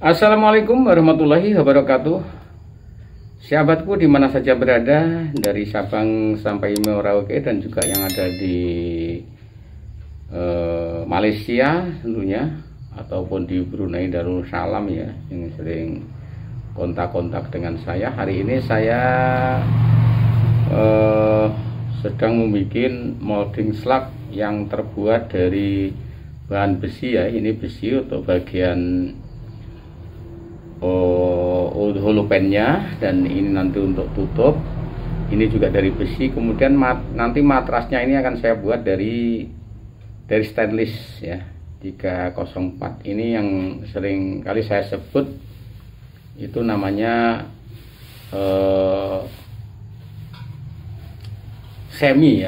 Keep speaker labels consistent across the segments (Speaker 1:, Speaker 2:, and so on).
Speaker 1: Assalamualaikum warahmatullahi wabarakatuh. Sahabatku di mana saja berada, dari Sabang sampai Merauke dan juga yang ada di Malaysia tentunya, ataupun di Brunei Darussalam ya, yang sering kontak-kontak dengan saya. Hari ini saya sedang membuat molding slug yang terbuat dari bahan besi ya. Ini besi untuk bagian holopennya, dan ini nanti untuk tutup. Ini juga dari besi. Kemudian nanti matrasnya ini akan saya buat dari stainless ya, 304. Ini yang sering kali saya sebut itu namanya semi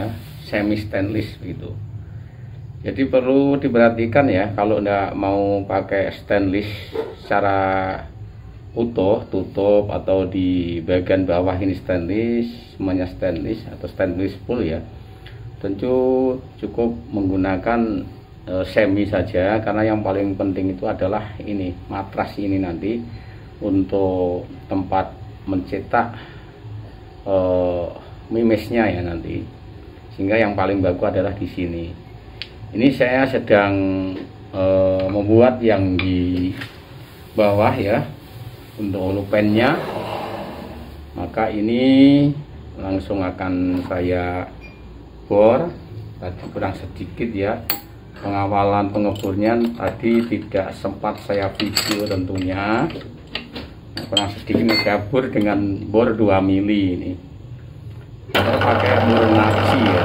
Speaker 1: stainless gitu. Jadi perlu diperhatikan ya, kalau nggak mau pakai stainless secara utuh, tutup atau di bagian bawah ini stainless, semuanya stainless atau stainless full ya, tentu cukup menggunakan semi saja, karena yang paling penting itu adalah ini matras ini nanti untuk tempat mencetak mimesnya ya nanti, sehingga yang paling bagus adalah di sini. Ini saya sedang membuat yang di bawah ya, untuk holopennya. Maka ini langsung akan saya bor. Tadi kurang sedikit ya, pengawalan pengebornya tadi tidak sempat saya video tentunya. Nah, kurang sedikit ini saya bor dengan bor 2 mili ini, atau pakai bor naci ya.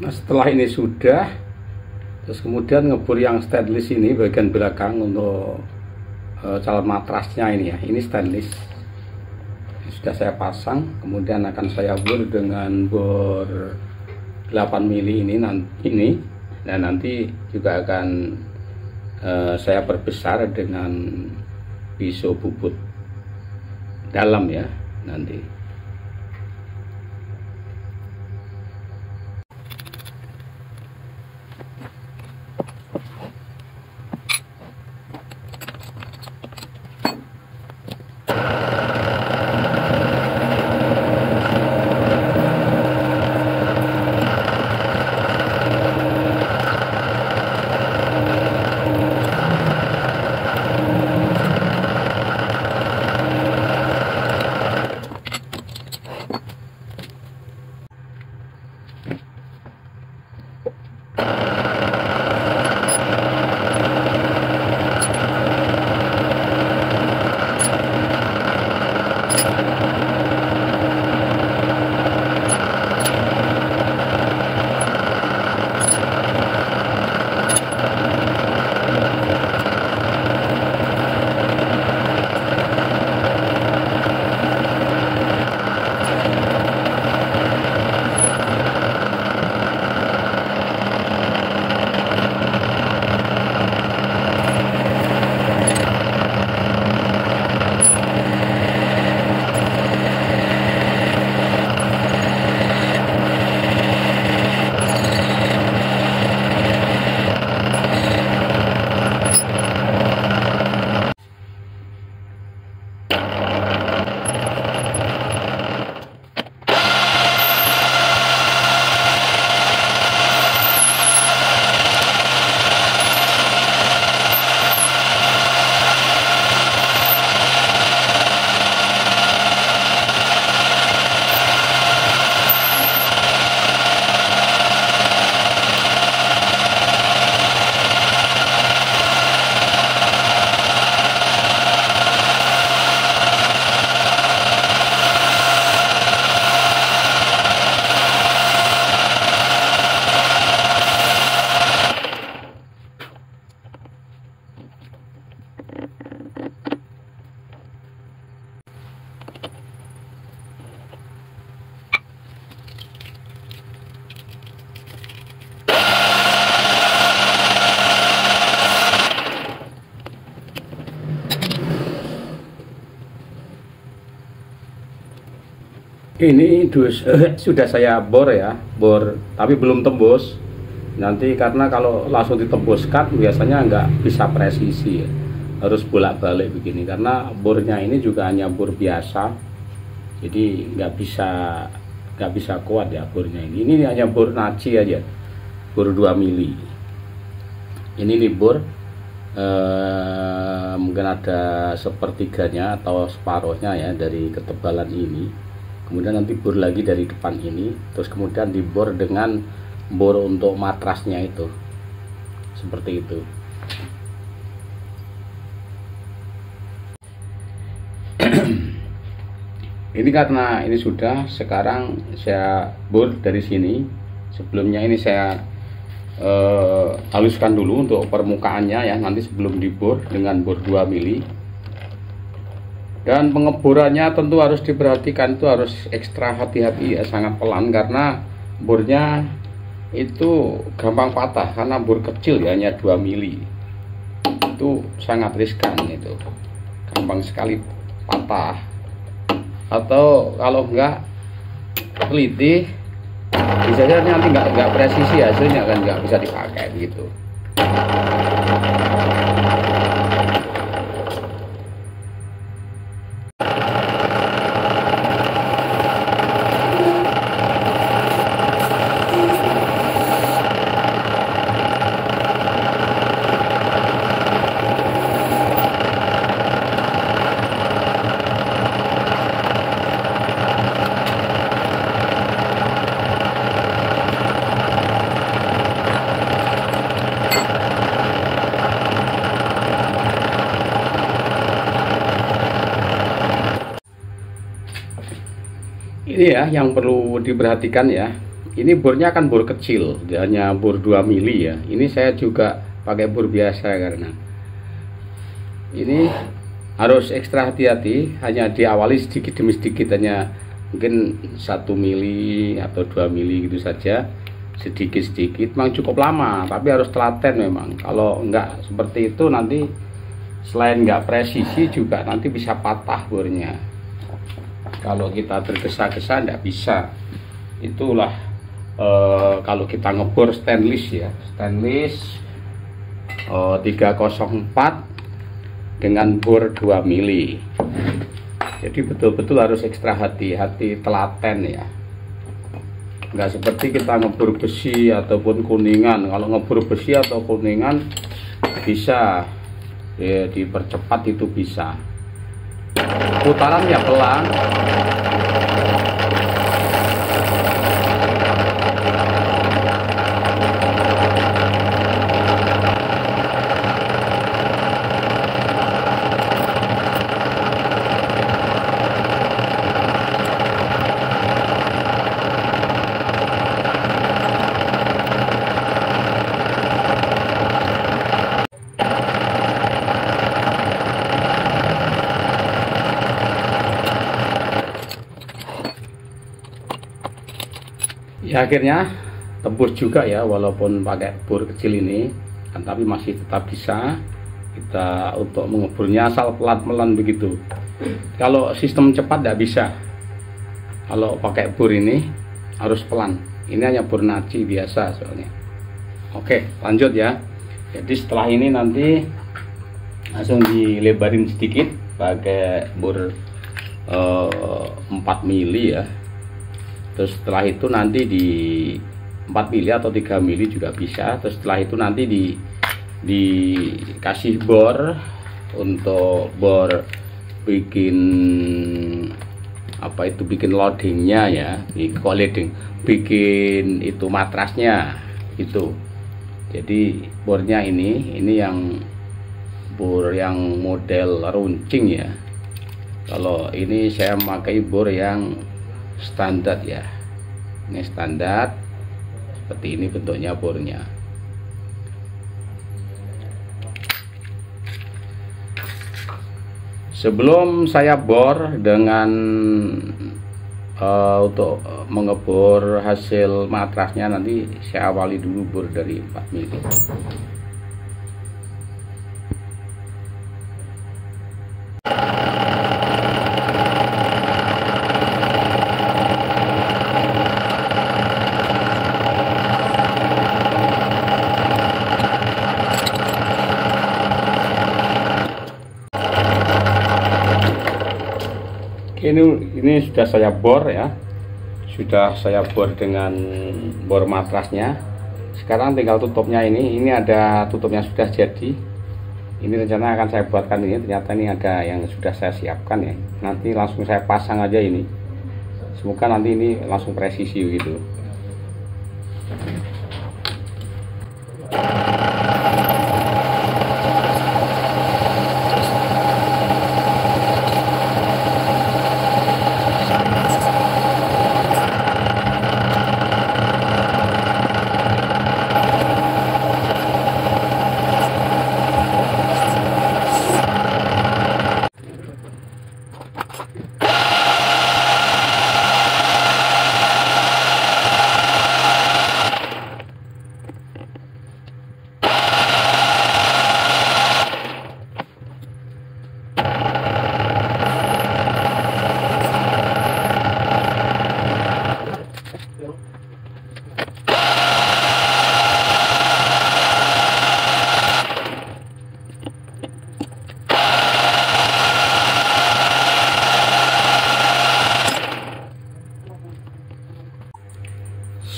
Speaker 1: Nah, setelah ini sudah, terus kemudian ngebor yang stainless ini bagian belakang untuk calon matrasnya ini ya, ini stainless sudah saya pasang. Kemudian akan saya bor dengan bor 8 mili ini dan nanti juga akan saya perbesar dengan pisau bubut dalam ya nanti. Ini sudah saya bor ya, bor tapi belum tembus. Nanti karena kalau langsung ditembuskan biasanya nggak bisa presisi ya. Harus bolak-balik begini karena bornya ini juga hanya bor biasa. Jadi nggak bisa kuat ya bornya ini. Ini hanya bor naci aja. Bor 2 mili. Ini nih bor mungkin ada sepertiganya atau separuhnya ya dari ketebalan ini. Kemudian nanti bor lagi dari depan ini, terus kemudian dibor dengan bor untuk matrasnya itu, seperti itu. Ini karena ini sudah, sekarang saya bor dari sini. Sebelumnya ini saya haluskan dulu untuk permukaannya ya, nanti sebelum dibor dengan bor 2 mili. Dan pengeborannya tentu harus diperhatikan, itu harus ekstra hati-hati ya, sangat pelan karena bornya itu gampang patah karena bor kecil ya, hanya 2 mili. Itu sangat riskan, itu gampang sekali patah. Atau kalau enggak teliti bisa saja nanti enggak presisi hasilnya kan, enggak bisa dipakai gitu. Ini ya yang perlu diperhatikan ya. Ini bornya kan bor kecil, hanya bor 2 mili ya. Ini saya juga pakai bor biasa karena ini harus ekstra hati-hati, hanya diawali sedikit demi sedikit, hanya mungkin 1 mili atau 2 mili gitu saja, sedikit-sedikit. Memang cukup lama, tapi harus telaten memang. Kalau enggak seperti itu nanti selain enggak presisi juga nanti bisa patah bornya. Kalau kita tergesa-gesa tidak bisa. Itulah kalau kita ngebor stainless ya, stainless 304 dengan bor 2 mili. Jadi betul-betul harus ekstra hati-hati, telaten ya. Nggak seperti kita ngebor besi ataupun kuningan. Kalau ngebor besi atau kuningan bisa ya, dipercepat, itu bisa. Putaran ya pelan. Ya akhirnya tembus juga ya, walaupun pakai bor kecil ini kan, tapi masih tetap bisa kita untuk mengebornya, asal pelan-pelan begitu. Kalau sistem cepat tidak bisa, kalau pakai bor ini harus pelan. Ini hanya bor naci biasa soalnya. Oke, lanjut ya. Jadi setelah ini nanti langsung dilebarin sedikit pakai bor 4 mili ya. Terus setelah itu nanti di 4 mili atau 3 mili juga bisa. Terus setelah itu nanti dikasih bor untuk bor bikin apa itu, bikin loadingnya ya, bikin itu matrasnya itu. Jadi bornya ini yang bor yang model runcing ya. Kalau ini saya memakai bor yang standar ya. Ini standar, seperti ini bentuknya bornya. Sebelum saya bor dengan untuk mengebor hasil matrasnya, nanti saya awali dulu bor dari 4 mili. Oke, ini sudah saya bor ya, sudah saya bor dengan bor matrasnya. Sekarang tinggal tutupnya. Ini ada tutupnya sudah jadi. Ini rencana akan saya buatkan ini. Ternyata ini ada yang sudah saya siapkan ya. Nanti langsung saya pasang aja ini. Semoga nanti ini langsung presisi gitu.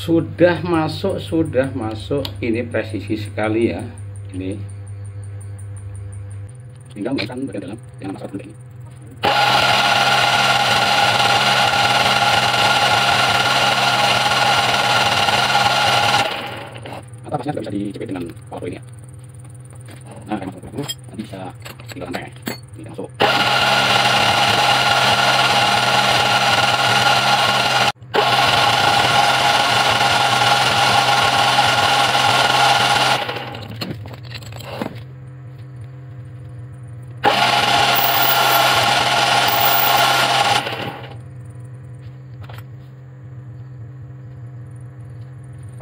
Speaker 1: Sudah masuk. Ini presisi sekali ya. Ini tinggal menekan bagian dalam yang masalah benda ini. Atasnya tidak bisa dijepit dengan power ini ya. Nah, kayak masuk nanti bisa tinggal lantai. Ini masuk.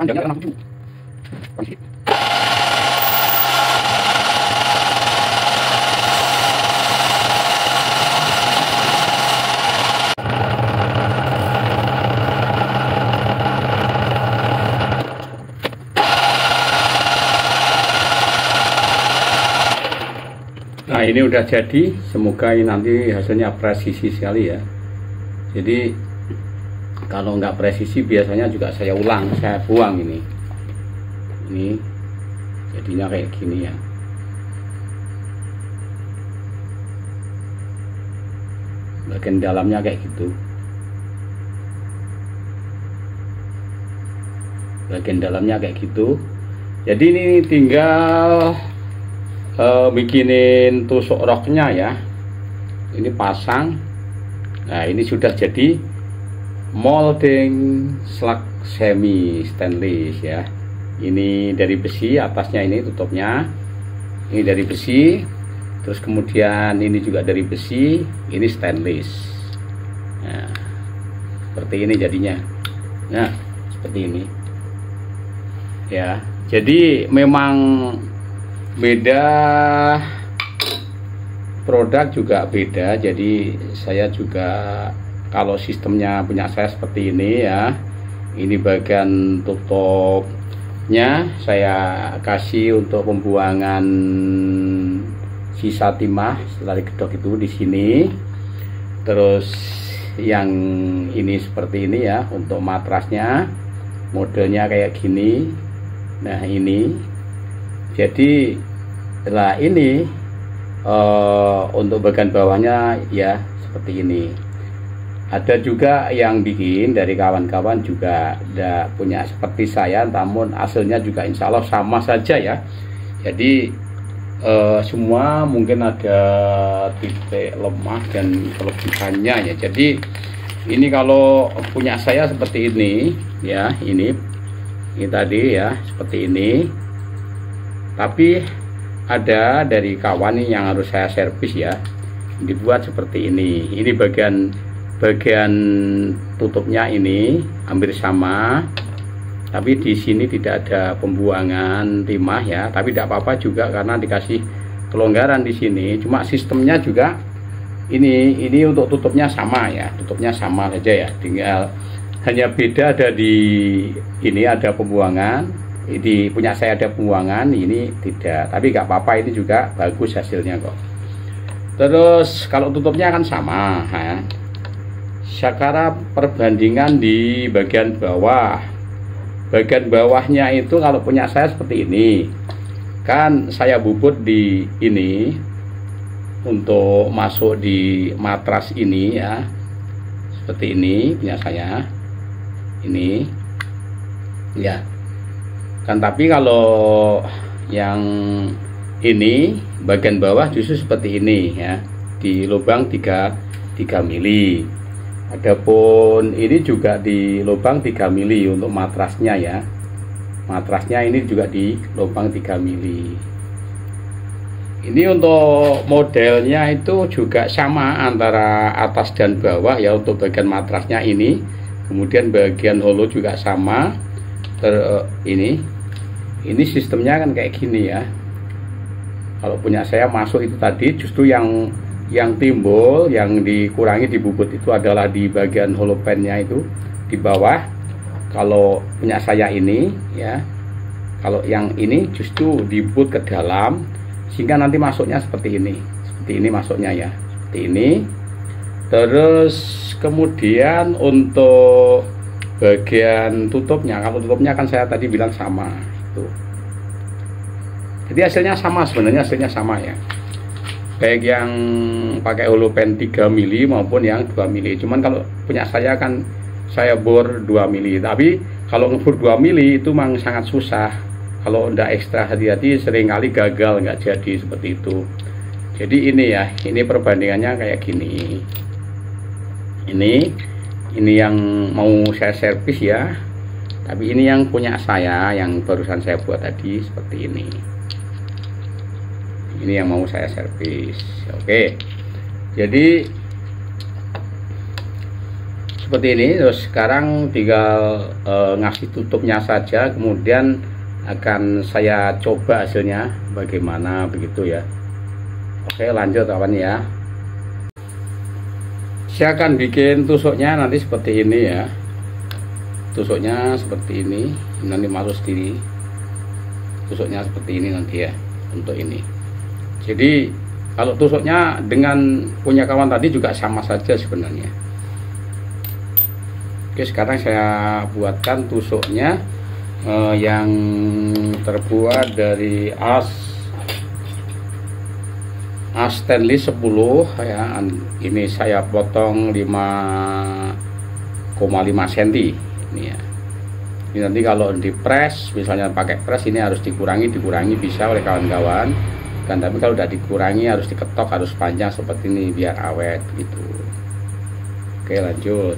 Speaker 1: Panjangnya karena 7. Nah, ini udah jadi. Semoga ini nanti hasilnya presisi sekali ya. Jadi kalau nggak presisi biasanya juga saya ulang, saya buang ini jadinya kayak gini ya. Bagian dalamnya kayak gitu, jadi ini tinggal bikinin tusuk roknya ya. Ini pasang. Nah, ini sudah jadi molding slug semi stainless ya. Ini dari besi, atasnya ini tutupnya ini dari besi, terus kemudian ini juga dari besi, ini stainless. Nah, seperti ini jadinya. Nah, seperti ini ya. Jadi memang beda, produk juga beda. Jadi saya juga kalau sistemnya punya saya seperti ini ya. Ini bagian tutupnya saya kasih untuk pembuangan sisa timah setelah digedok itu di sini. Terus yang ini seperti ini ya, untuk matrasnya modelnya kayak gini. Nah, ini jadi setelah ini untuk bagian bawahnya ya seperti ini. Ada juga yang bikin dari kawan-kawan juga tidak punya seperti saya, namun hasilnya juga insya Allah sama saja ya. Jadi semua mungkin ada titik lemah dan kelebihannya ya. Jadi ini kalau punya saya seperti ini ya, ini tadi ya seperti ini. Tapi ada dari kawan ini yang harus saya servis ya, dibuat seperti ini. Ini bagian tutupnya ini hampir sama, tapi di sini tidak ada pembuangan timah ya. Tapi tidak apa-apa juga karena dikasih kelonggaran di sini. Cuma sistemnya juga ini untuk tutupnya sama ya, tutupnya sama saja ya. Tinggal hanya beda ada di ini ada pembuangan, di punya saya ada pembuangan, ini tidak. Tapi nggak apa-apa, ini juga bagus hasilnya kok. Terus kalau tutupnya kan sama ya. sekarang perbandingan di bagian bawah. Bagian bawahnya itu kalau punya saya seperti ini. Kan saya bubut di ini untuk masuk di matras ini ya. Seperti ini punya saya. Ini. Ya. Kan tapi kalau yang ini bagian bawah justru seperti ini ya. Di lubang 3 mili. Adapun ini juga di lubang 3 mili untuk matrasnya ya. Matrasnya ini juga di lubang 3 mili. Ini untuk modelnya itu juga sama antara atas dan bawah ya untuk bagian matrasnya ini. Kemudian bagian holo juga sama. Ini sistemnya kan kayak gini ya. Kalau punya saya masuk itu tadi justru yang timbul, yang dikurangi di bubut itu adalah di bagian hollow pan-nya itu di bawah. Kalau punya saya ini ya, kalau yang ini justru dibut ke dalam sehingga nanti masuknya seperti ini masuknya ya, seperti ini. Terus kemudian untuk bagian tutupnya, kalau tutupnya kan saya tadi bilang sama itu. Jadi hasilnya sama, sebenarnya hasilnya sama ya. Baik yang pakai hollow pan 3 mili maupun yang 2 mili. Cuman kalau punya saya kan saya bor 2 mili. Tapi kalau ngebor 2 mili itu memang sangat susah. Kalau udah ekstra hati-hati seringkali gagal, nggak jadi seperti itu. Jadi ini ya, ini perbandingannya kayak gini. Ini yang mau saya servis ya. Tapi ini yang punya saya, yang barusan saya buat tadi seperti ini. Ini yang mau saya servis. Oke. Jadi seperti ini. Terus sekarang tinggal ngasih tutupnya saja, kemudian akan saya coba hasilnya bagaimana begitu ya. Oke, lanjut kawan ya. Saya akan bikin tusuknya nanti seperti ini ya. Tusuknya seperti ini. Nanti masuk sendiri. Tusuknya seperti ini nanti ya untuk ini. Jadi kalau tusuknya dengan punya kawan tadi juga sama saja sebenarnya. Oke, sekarang saya buatkan tusuknya yang terbuat dari as stainless 10 ya. Ini saya potong 5,5 cm ini ya. Ini nanti kalau di press, misalnya pakai press, ini harus dikurangi bisa oleh kawan-kawan. Dan tapi kalau udah dikurangi harus diketok, harus panjang seperti ini biar awet gitu. Oke, lanjut.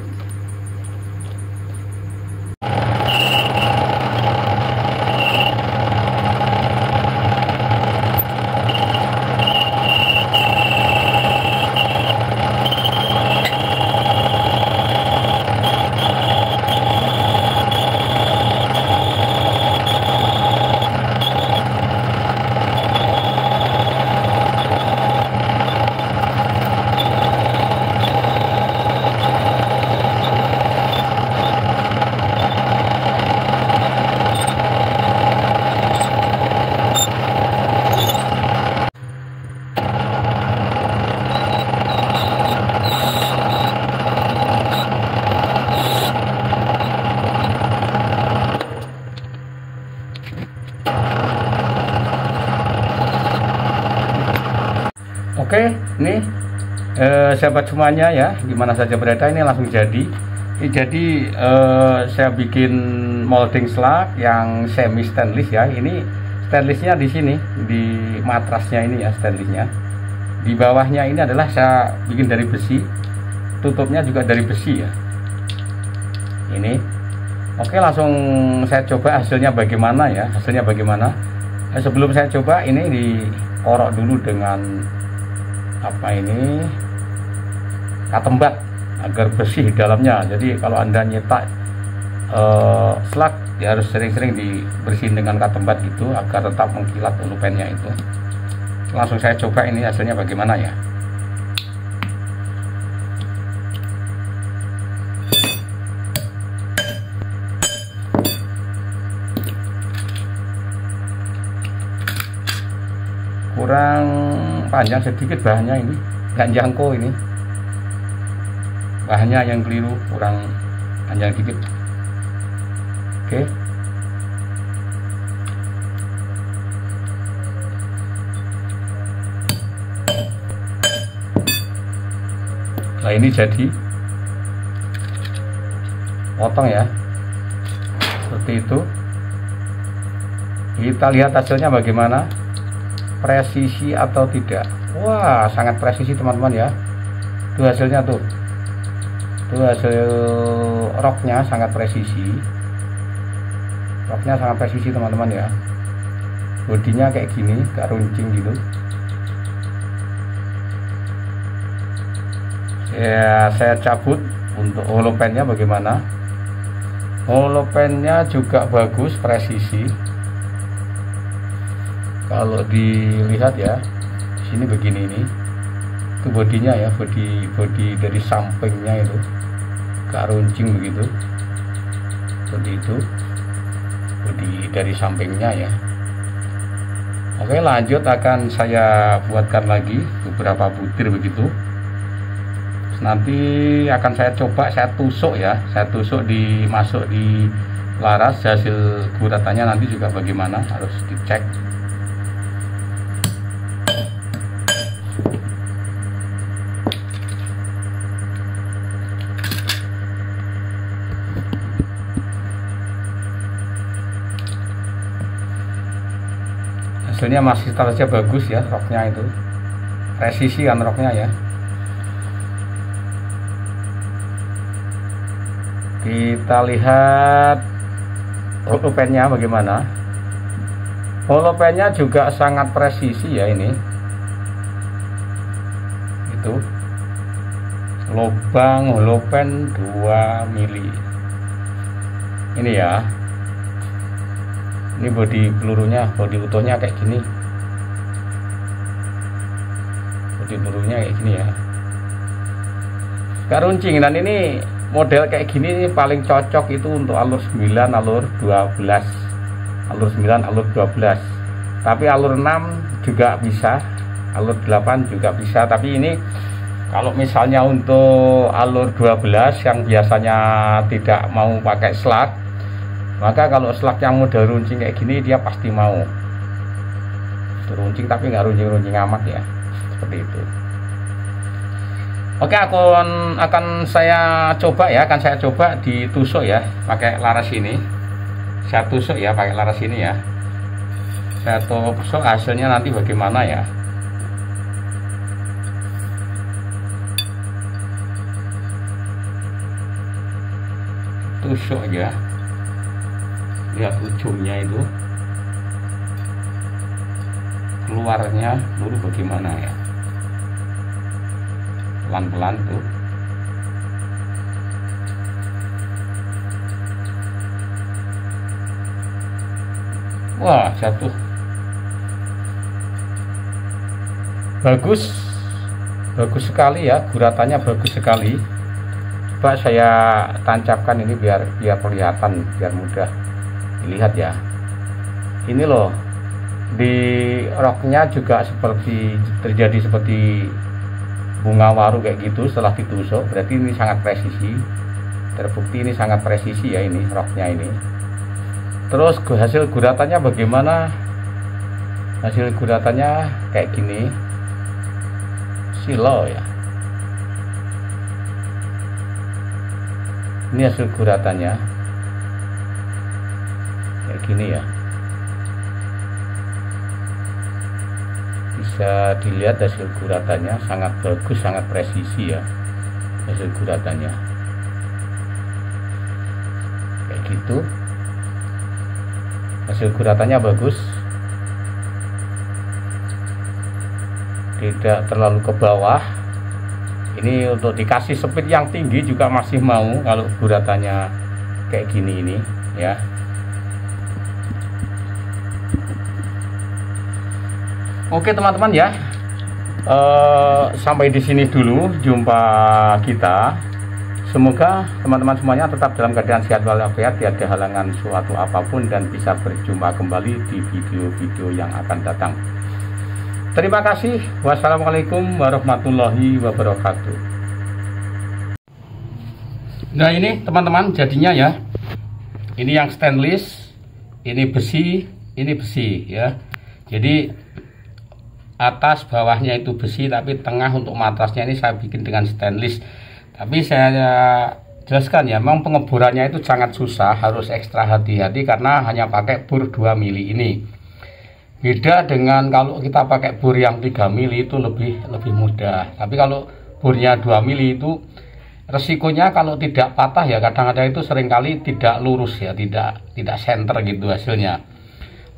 Speaker 1: Oke, ini sahabat semuanya ya, dimana saja berada, ini langsung jadi. Ini jadi saya bikin molding slug yang semi stainless ya. Ini stainlessnya di sini, di matrasnya ini ya, stainlessnya. Di bawahnya ini adalah saya bikin dari besi, tutupnya juga dari besi ya. Ini, oke, langsung saya coba hasilnya bagaimana ya, hasilnya bagaimana. Sebelum saya coba ini dikorok dulu dengan apa ini, katembat agar bersih dalamnya. Jadi kalau Anda nyetak slug ya harus sering-sering dibersihin dengan katembat itu agar tetap mengkilat hollow pan-nya itu. Langsung saya coba ini hasilnya bagaimana ya. Kurang panjang sedikit bahannya, ini nggak jangkau ini. bahannya yang keliru, kurang panjang dikit. Oke. Nah ini jadi potong ya, seperti itu. Kita lihat hasilnya bagaimana, presisi atau tidak. Wah, sangat presisi teman-teman ya. Itu hasilnya tuh. Itu hasil roknya sangat presisi. Roknya sangat presisi teman-teman ya. Bodinya kayak gini, gak runcing gitu. Ya, saya cabut. Untuk holopennya bagaimana? Holopennya juga bagus, presisi. Kalau dilihat ya, di sini begini ini, itu bodinya ya, bodi dari sampingnya itu, gak runcing begitu, seperti itu, bodi dari sampingnya ya. Oke, lanjut akan saya buatkan lagi beberapa butir begitu. Nanti akan saya coba, saya tusuk ya, saya tusuk masuk di laras. Hasil guratannya nanti juga bagaimana, harus dicek. Hasilnya masih saja bagus ya, roknya itu presisi kan roknya ya. Kita lihat holopennya bagaimana. Holopennya juga sangat presisi ya ini. Itu lubang holopen 2 mili. Ini ya. Ini bodi pelurunya, bodi utuhnya kayak gini. Bodi pelurunya kayak gini ya. Gak runcing, dan ini model kayak gini paling cocok itu untuk alur 9, alur 12. Alur 9, alur 12. Tapi alur 6 juga bisa, alur 8 juga bisa. Tapi ini kalau misalnya untuk alur 12 yang biasanya tidak mau pakai slug, maka kalau slug yang model runcing kayak gini dia pasti mau. Runcing tapi nggak runcing-runcing amat ya, seperti itu. Oke, akan saya coba ya, akan saya coba ditusuk ya pakai laras ini. Saya tusuk ya pakai laras ini ya. Saya tusuk, hasilnya nanti bagaimana ya. Tusuk ya. Lihat ujungnya itu. Keluarnya dulu bagaimana ya. Pelan-pelan tuh. Wah, jatuh. Bagus sekali ya, guratannya bagus sekali. Coba saya tancapkan ini biar kelihatan, biar mudah dilihat ya. Ini loh, di roknya juga terjadi seperti bunga waru kayak gitu setelah ditusuk. Berarti ini sangat presisi, terbukti ini sangat presisi ya ini roknya ini. Terus hasil guratannya bagaimana? Hasil guratannya kayak gini, silo ya. Ini hasil guratannya kayak gini ya. Bisa dilihat hasil guratannya sangat bagus, sangat presisi ya hasil guratannya kayak gitu. Hasil guratannya bagus, tidak terlalu ke bawah. Ini untuk dikasih speed yang tinggi juga masih mau kalau guratannya kayak gini ini ya. Oke teman-teman ya, sampai di sini dulu jumpa kita. Semoga teman-teman semuanya tetap dalam keadaan sehat walafiat, tiada halangan suatu apapun, dan bisa berjumpa kembali di video-video yang akan datang. Terima kasih. Wassalamualaikum warahmatullahi wabarakatuh. Nah ini teman-teman jadinya ya. Ini yang stainless, ini besi ya. Jadi atas bawahnya itu besi, tapi tengah untuk matrasnya ini saya bikin dengan stainless. Tapi saya jelaskan ya, memang pengeborannya itu sangat susah, harus ekstra hati-hati karena hanya pakai bor 2 mili ini. Beda dengan kalau kita pakai bor yang 3 mili itu lebih mudah. Tapi kalau bornya 2 mili itu resikonya kalau tidak patah ya, kadang-kadang itu seringkali tidak lurus ya, tidak center gitu hasilnya.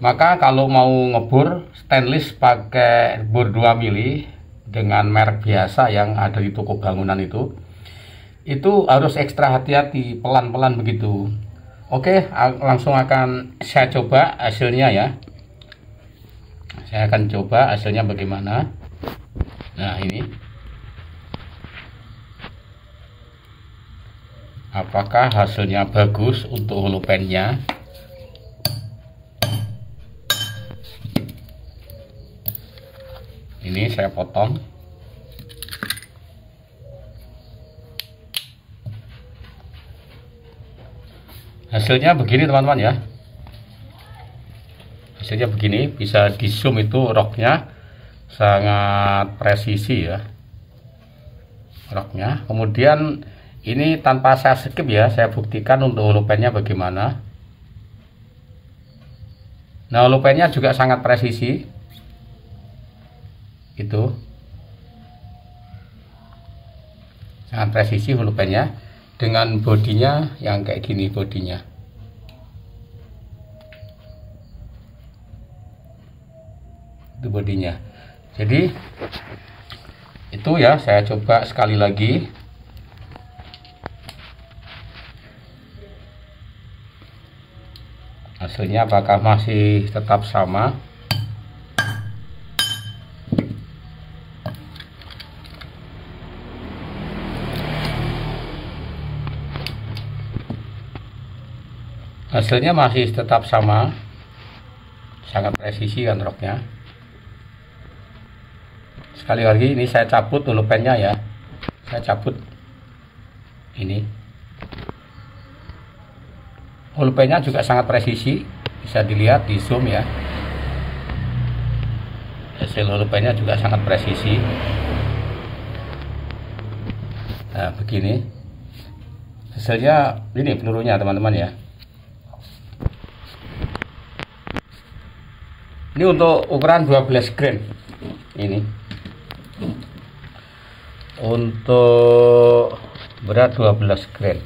Speaker 1: Maka kalau mau ngebor stainless pakai bor 2 mili dengan merek biasa yang ada di toko bangunan itu harus ekstra hati-hati, pelan-pelan begitu. Oke, langsung akan saya coba hasilnya ya. Saya akan coba hasilnya bagaimana. Nah ini, apakah hasilnya bagus untuk holopennya? Ini saya potong. Hasilnya begini teman-teman ya. Hasilnya begini, bisa di zoom itu roknya sangat presisi ya. Roknya. Kemudian ini tanpa saya skip ya, saya buktikan untuk holopennya bagaimana. Nah holopennya juga sangat presisi. Itu sangat presisi holopennya dengan bodinya yang kayak gini bodinya. Itu bodinya. Jadi itu ya, saya coba sekali lagi. Hasilnya apakah masih tetap sama? Hasilnya masih tetap sama, sangat presisi kan roknya. Sekali lagi ini saya cabut holopennya ya, saya cabut ini. Holopennya juga sangat presisi, bisa dilihat di zoom ya. Hasil holopennya juga sangat presisi. Nah begini hasilnya, ini pelurunya teman-teman ya. Ini untuk ukuran 12 grain. Ini untuk berat 12 grain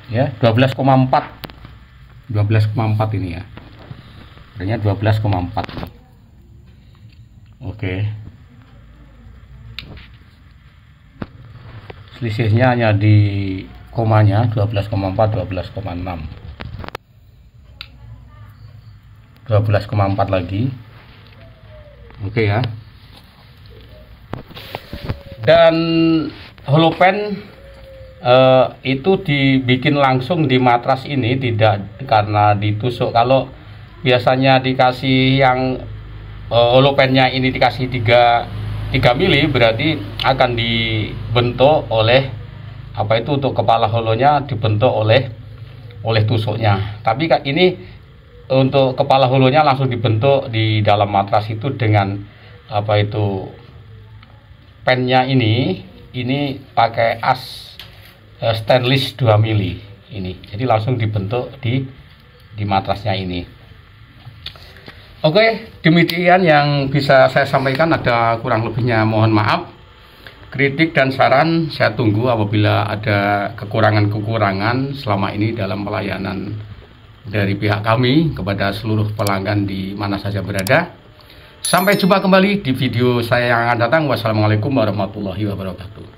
Speaker 1: ya, 12,4 ini ya, beratnya 12,4 ini. Oke, selisihnya hanya di komanya 12,4, 12,6, 12,4 lagi. Oke ya. Dan holopen itu dibikin langsung di matras ini, tidak karena ditusuk. Kalau biasanya dikasih yang holopennya ini dikasih 3 mili, berarti akan dibentuk oleh apa itu, untuk kepala holonya dibentuk oleh tusuknya. Tapi ini untuk kepala holonya langsung dibentuk di dalam matras itu dengan apa itu, pennya ini pakai as stainless 2 mili ini. Jadi langsung dibentuk di matrasnya ini. Oke, demikian yang bisa saya sampaikan. Ada kurang lebihnya mohon maaf. Kritik dan saran saya tunggu apabila ada kekurangan-kekurangan selama ini dalam pelayanan dari pihak kami kepada seluruh pelanggan di mana saja berada. Sampai jumpa kembali di video saya yang akan datang. Wassalamualaikum warahmatullahi wabarakatuh.